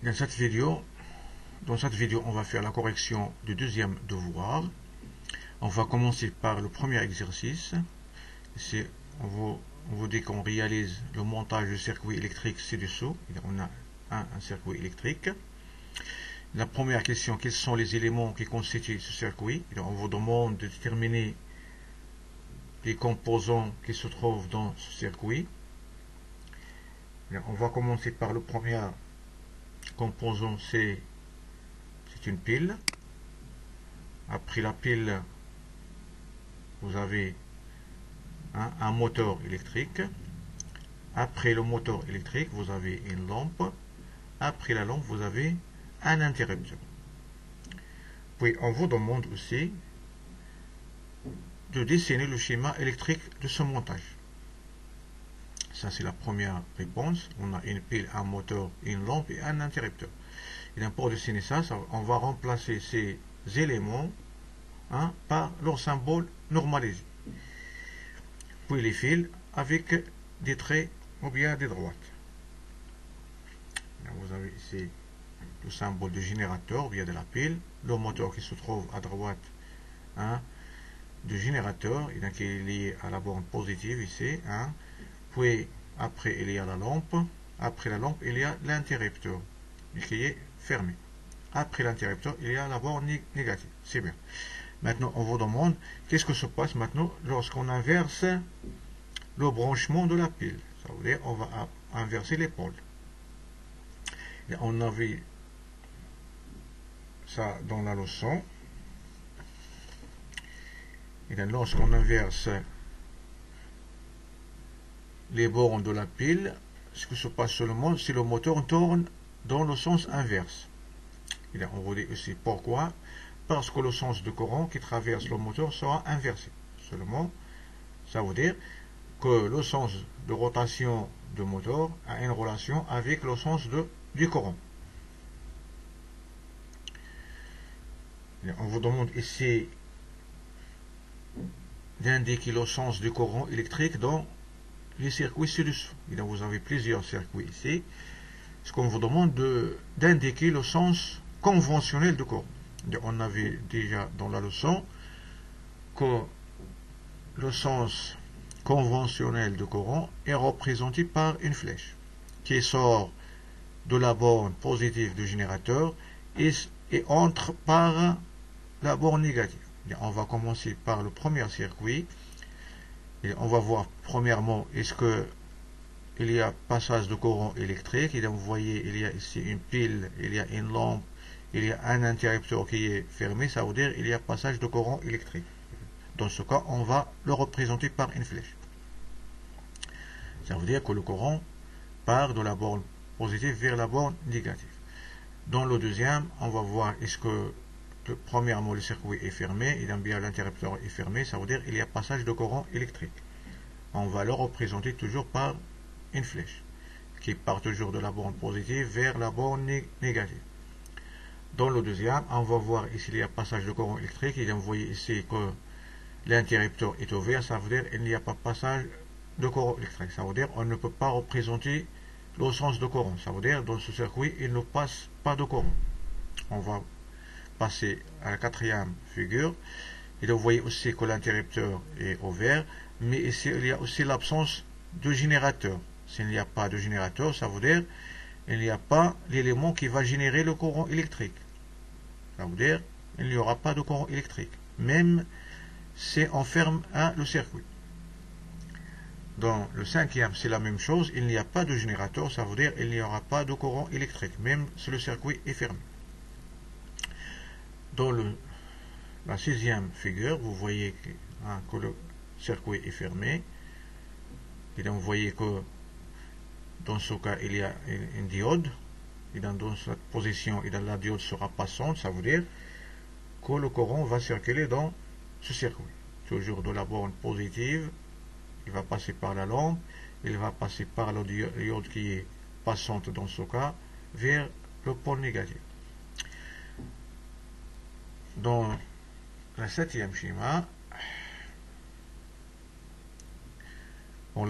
Dans cette vidéo, on va faire la correction du deuxième devoir. On va commencer par le premier exercice. Ici, on vous dit qu'on réalise le montage du circuit électrique ci-dessous. On a un circuit électrique. La première question, quels sont les éléments qui constituent ce circuit? On vous demande de déterminer les composants qui se trouvent dans ce circuit. On va commencer par le premier composant, c'est une pile. Après la pile, vous avez un moteur électrique. Après le moteur électrique, vous avez une lampe. Après la lampe, vous avez un interrupteur. Puis on vous demande aussi de dessiner le schéma électrique de ce montage. Ça, c'est la première réponse. On a une pile, un moteur, une lampe et un interrupteur. Et pour dessiner ça, on va remplacer ces éléments par leur symbole normalisé. Puis les fils avec des traits ou bien des droites. Là, vous avez ici le symbole du générateur ou bien de la pile, le moteur qui se trouve à droite du générateur, et donc il est lié à la borne positive ici. Puis après il y a la lampe. Après la lampe, il y a l'interrupteur qui est fermé. Après l'interrupteur, il y a la borne négative. C'est bien. Maintenant, on vous demande qu'est-ce que se passe maintenant lorsqu'on inverse le branchement de la pile. Ça veut dire on va inverser les pôles. Et on a vu ça dans la leçon. Et lorsqu'on inverse les bornes de la pile, ce qui se passe seulement si le moteur tourne dans le sens inverse. Et on vous dit aussi pourquoi. Parce que le sens de courant qui traverse le moteur sera inversé. Seulement, ça veut dire que le sens de rotation du moteur a une relation avec le sens du courant. Et on vous demande ici d'indiquer le sens du courant électrique dans les circuits ci-dessous. Vous avez plusieurs circuits ici. Ce qu'on vous demande d'indiquer le sens conventionnel du courant. On avait déjà dans la leçon que le sens conventionnel du courant est représenté par une flèche qui sort de la borne positive du générateur et entre par la borne négative. On va commencer par le premier circuit. Et on va voir premièrement est-ce que il y a passage de courant électrique. Et donc vous voyez il y a ici une pile, il y a une lampe, il y a un interrupteur qui est fermé. Ça veut dire il y a passage de courant électrique. Dans ce cas, on va le représenter par une flèche. Ça veut dire que le courant part de la borne positive vers la borne négative. Dans le deuxième, on va voir est-ce que premièrement le circuit est fermé, et donc bien l'interrupteur est fermé, ça veut dire il y a passage de courant électrique. On va le représenter toujours par une flèche qui part toujours de la borne positive vers la borne négative. Dans le deuxième, on va voir ici il y a passage de courant électrique, et donc vous voyez ici que l'interrupteur est ouvert, ça veut dire qu'il n'y a pas passage de courant électrique. Ça veut dire on ne peut pas représenter le sens de courant. Ça veut dire dans ce circuit il ne passe pas de courant. On va passer à la quatrième figure. Et donc vous voyez aussi que l'interrupteur est ouvert, mais ici il y a aussi l'absence de générateur. S'il n'y a pas de générateur, ça veut dire il n'y a pas l'élément qui va générer le courant électrique. Ça veut dire il n'y aura pas de courant électrique, même si on ferme le circuit. Dans le cinquième, c'est la même chose, il n'y a pas de générateur, ça veut dire il n'y aura pas de courant électrique, même si le circuit est fermé. Dans la sixième figure, vous voyez que le circuit est fermé. Et donc vous voyez que dans ce cas, il y a une diode. Et dans cette position, la diode sera passante. Ça veut dire que le courant va circuler dans ce circuit. Toujours de la borne positive, il va passer par la lampe, il va passer par la diode qui est passante dans ce cas, vers le pôle négatif. Dans le septième schéma, on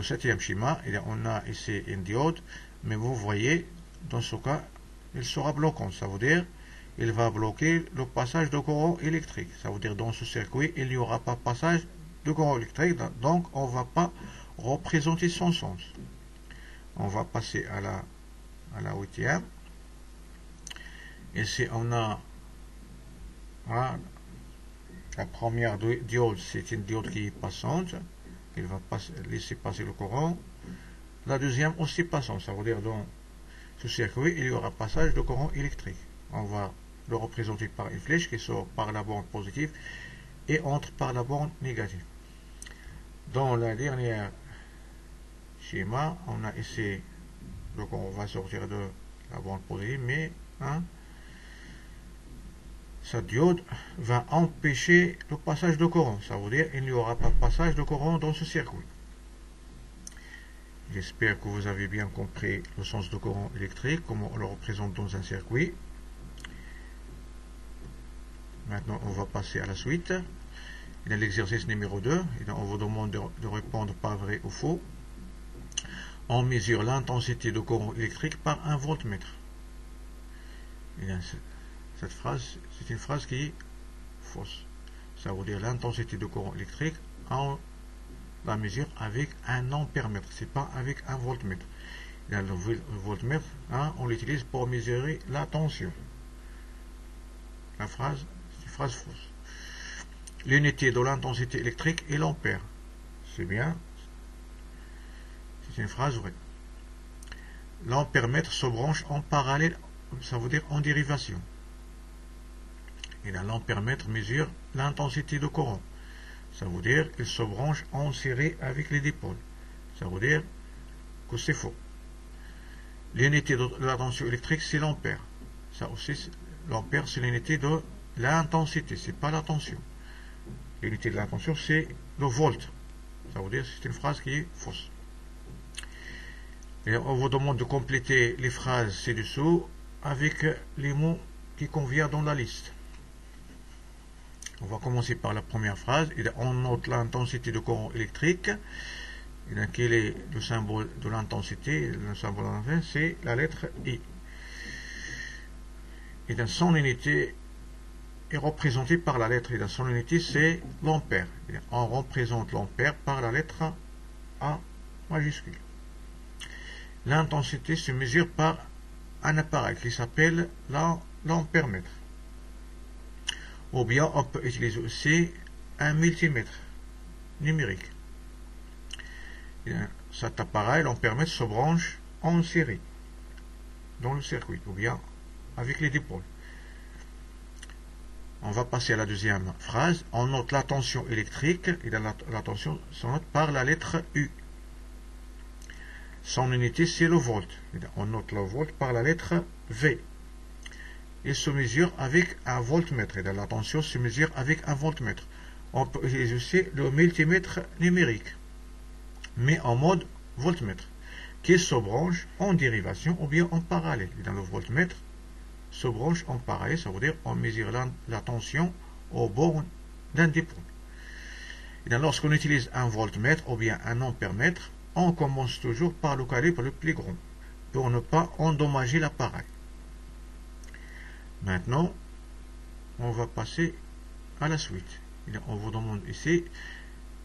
a ici une diode, mais vous voyez, dans ce cas, il sera bloquant. Ça veut dire il va bloquer le passage de courant électrique. Ça veut dire dans ce circuit, il n'y aura pas passage de courant électrique, donc on ne va pas représenter son sens. On va passer à la huitième. Ici, on a la première diode, c'est une diode qui est passante. Il va laisser passer le courant. La deuxième aussi passante. Ça veut dire dans ce circuit, il y aura passage de courant électrique. On va le représenter par une flèche qui sort par la borne positive et entre par la borne négative. Dans la dernière schéma, on a ici, donc on va sortir de la borne positive, mais cette diode va empêcher le passage de courant. Ça veut dire qu'il n'y aura pas de passage de courant dans ce circuit. J'espère que vous avez bien compris le sens de courant électrique, comment on le représente dans un circuit. Maintenant, on va passer à la suite. Il y a l'exercice numéro 2. Et on vous demande de répondre par vrai ou faux. On mesure l'intensité de courant électrique par un voltmètre. Et cette phrase, c'est une phrase qui est fausse. Ça veut dire l'intensité de courant électrique, on la mesure avec un ampèremètre. Ce n'est pas avec un voltmètre. Et le voltmètre, on l'utilise pour mesurer la tension. La phrase, c'est une phrase fausse. L'unité de l'intensité électrique est l'ampère. C'est bien. C'est une phrase vraie. L'ampèremètre se branche en parallèle, ça veut dire en dérivation. Et l'ampèremètre mesure l'intensité de courant. Ça veut dire qu'il se branche en série avec les dipôles. Ça veut dire que c'est faux. L'unité de la tension électrique, c'est l'ampère. Ça aussi, l'ampère, c'est l'unité de l'intensité, c'est pas la tension. L'unité de la tension, c'est le volt. Ça veut dire que c'est une phrase qui est fausse. Et on vous demande de compléter les phrases ci-dessous avec les mots qui conviennent dans la liste. On va commencer par la première phrase. On note l'intensité de courant électrique. Et quel est le symbole de l'intensité? Le symbole de l'intensité, c'est la lettre I. Et dans son unité est représentée par la lettre I. Dans son unité, c'est l'ampère. On représente l'ampère par la lettre A majuscule. L'intensité se mesure par un appareil qui s'appelle l'ampèremètre. Ou bien on peut utiliser aussi un multimètre numérique. Cet appareil, l'ampèremètre, se branche en série dans le circuit, ou bien avec les dipôles. On va passer à la deuxième phrase. On note la tension électrique, et la tension se note par la lettre U. Son unité, c'est le volt. On note le volt par la lettre V. Il se mesure avec un voltmètre. Et la tension se mesure avec un voltmètre. On peut utiliser aussi le multimètre numérique, mais en mode voltmètre, qui se branche en dérivation ou bien en parallèle. Et dans le voltmètre, se branche en parallèle, ça veut dire on mesure la tension au bornes d'un dipôle. Et lorsqu'on utilise un voltmètre ou bien un ampèremètre, on commence toujours par le calibre le plus grand, pour ne pas endommager l'appareil. Maintenant, on va passer à la suite. On vous demande ici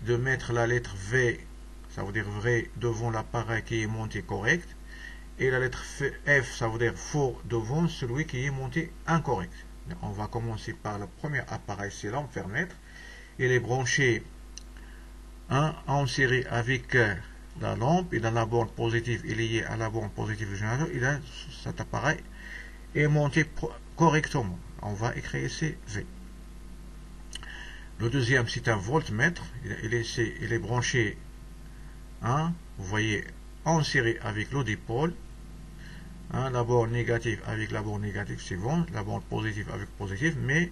de mettre la lettre V, ça veut dire vrai, devant l'appareil qui est monté correct, et la lettre F, ça veut dire faux, devant celui qui est monté incorrect. On va commencer par le premier appareil, c'est l'ampèremètre. Il est branché en série avec la lampe, et dans la borne positive est lié à la borne positive du générateur. Cet appareil est monté correctement. On va écrire ici V. Le deuxième, c'est un voltmètre. Il est branché, vous voyez, en série avec le dipôle. La borne négative avec la borne négative, c'est bon. La borne positive avec positive. Mais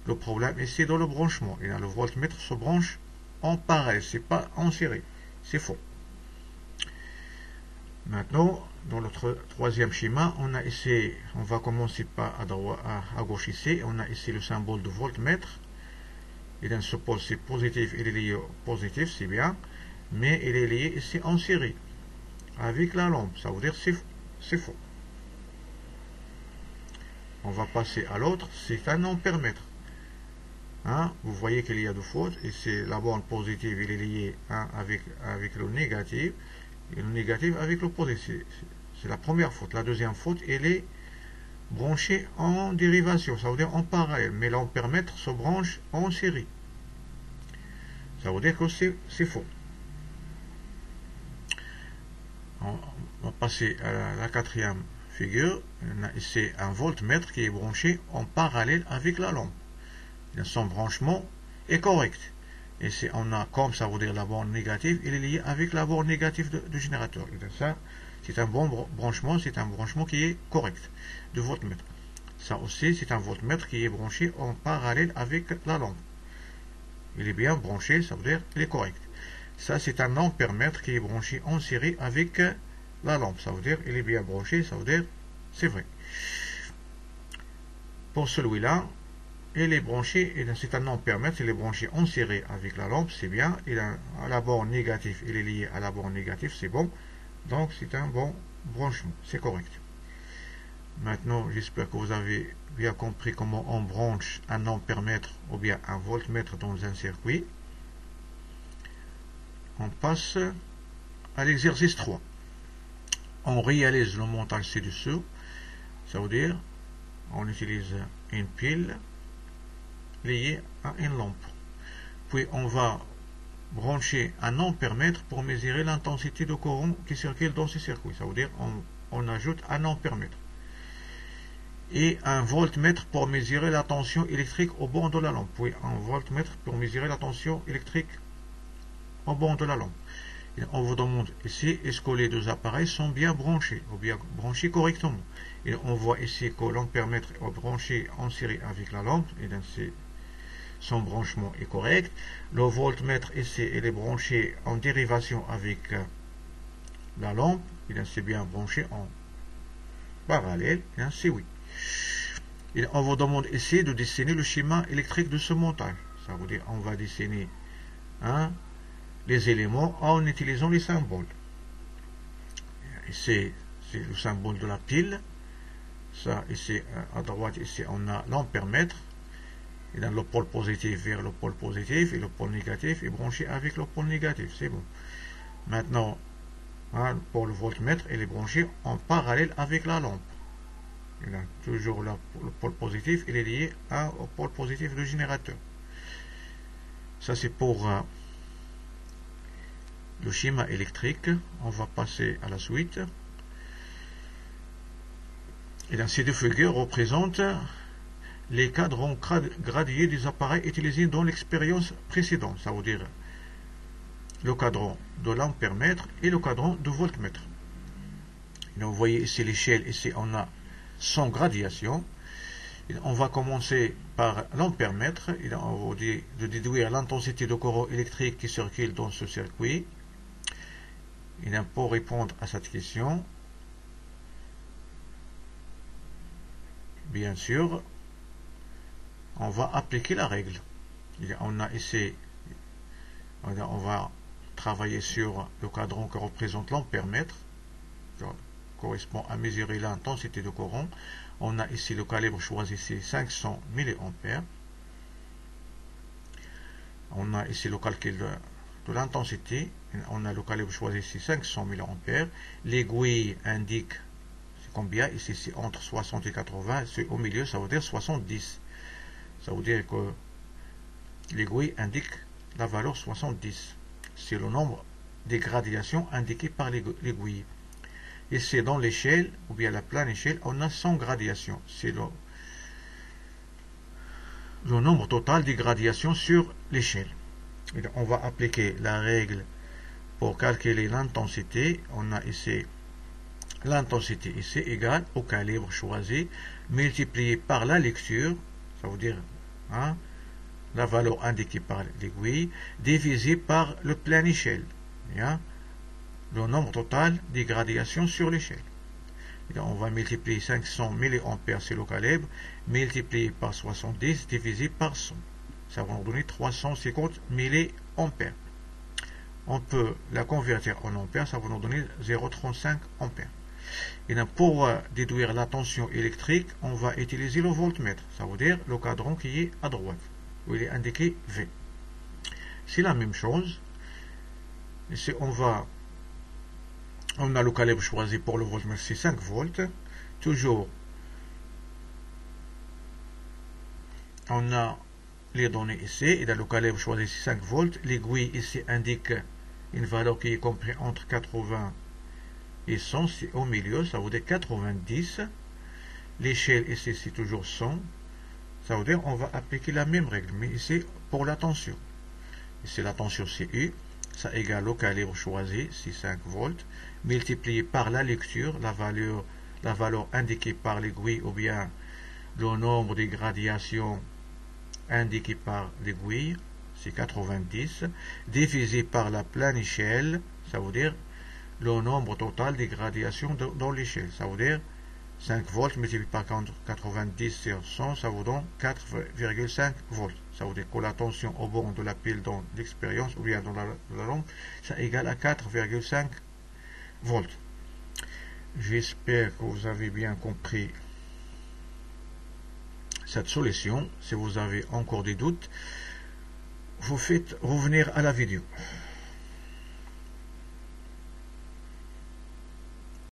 le problème ici dans le branchement. Le voltmètre se branche en parallèle, c'est pas en série. C'est faux. Maintenant, dans notre troisième schéma, on a ici, on va commencer par à gauche ici, on a ici le symbole de voltmètre. Et dans ce pôle, c'est positif, il est lié au positif, c'est bien, mais il est lié ici en série avec la lampe, ça veut dire c'est faux. on va passer à l'autre, c'est un ampère-mètre. Hein, vous voyez qu'il y a deux fautes, et c'est la borne positive, il est lié avec le négatif, et le négatif avec le positif. C'est la première faute. La deuxième faute, elle est branchée en dérivation, ça veut dire en parallèle, mais l'ampère-mètre se branche en série. Ça veut dire que c'est faux. On va passer à la quatrième figure. C'est un voltmètre qui est branché en parallèle avec la lampe. Son branchement est correct. Et on a, comme ça veut dire la borne négative, il est lié avec la borne négative du générateur. Et ça, c'est un bon branchement, c'est un branchement qui est correct de voltmètre. Ça aussi, c'est un voltmètre qui est branché en parallèle avec la lampe. Il est bien branché, ça veut dire qu'il est correct. Ça, c'est un ampère-mètre qui est branché en série avec la lampe. Ça veut dire qu'il est bien branché, ça veut dire c'est vrai. Pour celui-là, il est branché, c'est un ampère-mètre, il est branché en série avec la lampe, c'est bien. Il a la borne négative, il est lié à la borne négative, c'est bon. Donc, c'est un bon branchement, c'est correct. Maintenant, j'espère que vous avez bien compris comment on branche un ampère-mètre ou bien un voltmètre dans un circuit. On passe à l'exercice 3. On réalise le montage ci-dessous. Ça veut dire, on utilise une pile liée à une lampe. Puis, on va brancher un ampère-mètre pour mesurer l'intensité de courant qui circule dans ce circuit. Ça veut dire, on ajoute un ampère-mètre. Et un voltmètre pour mesurer la tension électrique au bord de la lampe. Puis un voltmètre pour mesurer la tension électrique au bord de la lampe. Et on vous demande ici, est-ce que les deux appareils sont bien branchés, ou bien branchés correctement. Et on voit ici que l'ampère-mètre est branché en série avec la lampe, et donc son branchement est correct. Le voltmètre ici, il est branché en dérivation avec la lampe, et donc c'est bien branché en parallèle, et donc c'est oui. Et on vous demande ici de dessiner le schéma électrique de ce montage. Ça veut dire on va dessiner les éléments en utilisant les symboles. Ici, c'est le symbole de la pile. Ça, ici, à droite, ici, on a l'ampère-mètre. Et dans le pôle positif vers le pôle positif, et le pôle négatif est branché avec le pôle négatif. C'est bon. Maintenant, pour le voltmètre, il est branché en parallèle avec la lampe. Et là, toujours là, le pôle positif, il est lié au pôle positif du générateur. Ça, c'est pour le schéma électrique. On va passer à la suite. Et dans ces deux figures représentent les cadrans gradués des appareils utilisés dans l'expérience précédente. Ça veut dire le cadran de l'ampère-mètre et le cadran de voltmètre. Et donc, vous voyez ici l'échelle, ici on a 100 gradations. On va commencer par l'ampère-mètre. On va dire de déduire l'intensité de courant électrique qui circule dans ce circuit. Et pour répondre à cette question, bien sûr, on va appliquer la règle. On a ici, on va travailler sur le cadran qui représente l'ampère-mètre, qui correspond à mesurer l'intensité de courant. On a ici le calibre choisi, c'est 500 mA. On a ici le calcul de l'intensité. On a le calibre choisi, c'est 500 mA. L'aiguille indique combien. Ici, c'est entre 60 et 80. Au milieu, ça veut dire 70. Ça veut dire que l'aiguille indique la valeur 70. C'est le nombre des gradations indiquées par l'aiguille. Et c'est dans l'échelle, ou bien la plane échelle, on a 100 gradations. C'est le nombre total des gradations sur l'échelle. On va appliquer la règle pour calculer l'intensité. On a ici l'intensité ici égale au calibre choisi multiplié par la lecture, ça veut dire la valeur indiquée par l'aiguille, divisé par le plan échelle, le nombre total des gradations sur l'échelle. On va multiplier 500 mA, c'est le calibre, multiplié par 70, divisé par 100. Ça va nous donner 350 mA. On peut la convertir en ampères, ça va nous donner 0,35 ampères. Et pour déduire la tension électrique, on va utiliser le voltmètre, ça veut dire le cadran qui est à droite, où il est indiqué V. C'est la même chose. Ici, on a le calibre choisi pour le voltmètre, c'est 5 volts. Toujours, on a les données ici, et dans le calibre choisi, c'est 5 volts. L'aiguille ici indique une valeur qui est comprise entre 80 et 100, c'est au milieu, ça veut dire 90. L'échelle ici, c'est toujours 100. Ça veut dire on va appliquer la même règle, mais ici pour la tension. Ici la tension c'est U, ça égale le calibre choisi, c'est 5 volts, multiplié par la lecture, la valeur indiquée par l'aiguille ou bien le nombre de gradations indiqué par l'aiguille, c'est 90, divisé par la pleine échelle, ça veut dire le nombre total des gradations dans l'échelle, ça veut dire 5 volts multiplié par 90 sur 100, ça vous donne 4,5 volts. Ça veut dire que la tension au bord de la pile dans l'expérience ou bien dans la lampe, ça égale à 4,5 volts. J'espère que vous avez bien compris cette solution. Si vous avez encore des doutes, vous faites revenir à la vidéo.